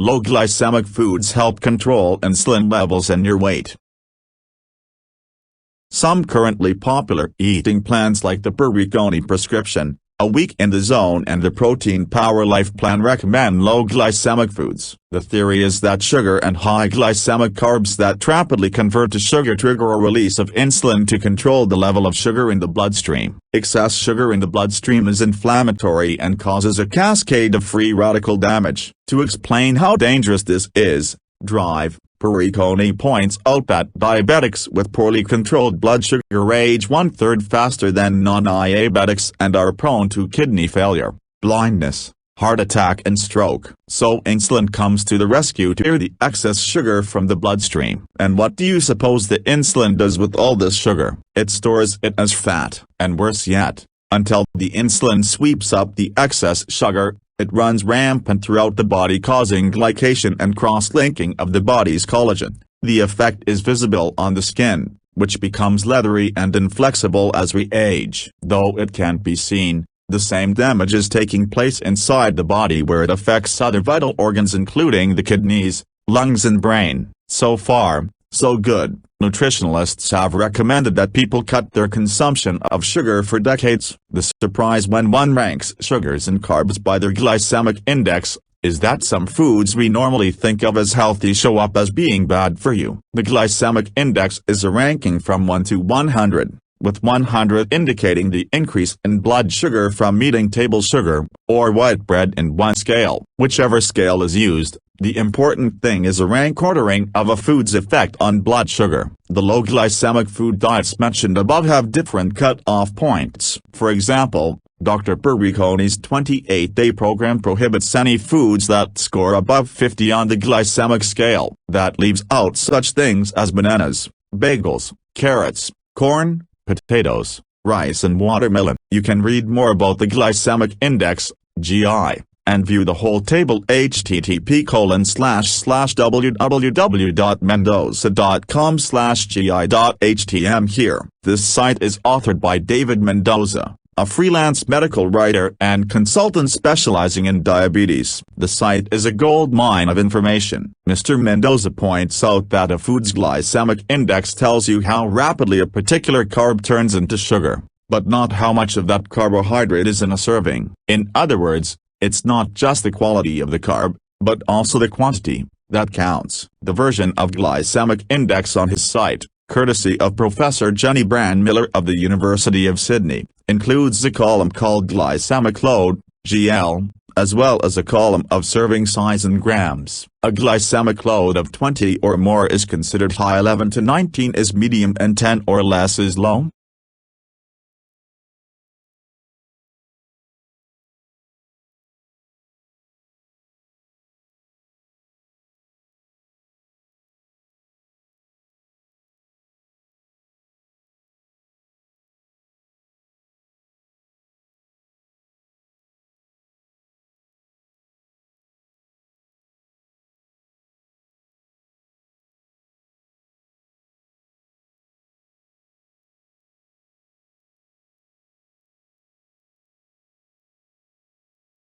Low glycemic foods help control insulin levels and your weight. Some currently popular eating plans like the Perricone Prescription, A Week in the Zone and the Protein Power Lifeplan recommend low glycemic foods. The theory is that sugar and high glycemic carbs that rapidly convert to sugar trigger a release of insulin to control the level of sugar in the bloodstream. Excess sugar in the bloodstream is inflammatory and causes a cascade of free radical damage. To explain how dangerous this is, Perricone points out that diabetics with poorly controlled blood sugar age 1/3 faster than non-diabetics and are prone to kidney failure, blindness, heart attack and stroke. So insulin comes to the rescue to clear the excess sugar from the bloodstream. And what do you suppose the insulin does with all this sugar? It stores it as fat, and worse yet, until the insulin sweeps up the excess sugar, it runs rampant throughout the body causing glycation and cross-linking of the body's collagen. The effect is visible on the skin, which becomes leathery and inflexible as we age. Though it can't be seen, the same damage is taking place inside the body where it affects other vital organs including the kidneys, lungs and brain. So far, so good. Nutritionalists have recommended that people cut their consumption of sugar for decades. The surprise when one ranks sugars and carbs by their glycemic index is that some foods we normally think of as healthy show up as being bad for you. The glycemic index is a ranking from 1 to 100, with 100 indicating the increase in blood sugar from eating table sugar, or white bread in one scale. Whichever scale is used, the important thing is a rank ordering of a food's effect on blood sugar. The low glycemic food diets mentioned above have different cut-off points. For example, Dr. Perricone's 28-day program prohibits any foods that score above 50 on the glycemic scale. That leaves out such things as bananas, bagels, carrots, corn, potatoes, rice and watermelon. You can read more about the glycemic index, GI, and view the whole table http://www.mendoza.com/gi.htm here. This site is authored by David Mendoza, a freelance medical writer and consultant specializing in diabetes. The site is a gold mine of information. Mr. Mendoza points out that a food's glycemic index tells you how rapidly a particular carb turns into sugar, but not how much of that carbohydrate is in a serving. In other words, it's not just the quality of the carb, but also the quantity, that counts. The version of glycemic index on his site, courtesy of Professor Jenny Brand-Miller of the University of Sydney, includes a column called Glycemic Load, GL, as well as a column of serving size in grams. A glycemic load of 20 or more is considered high, 11 to 19 is medium and 10 or less is low.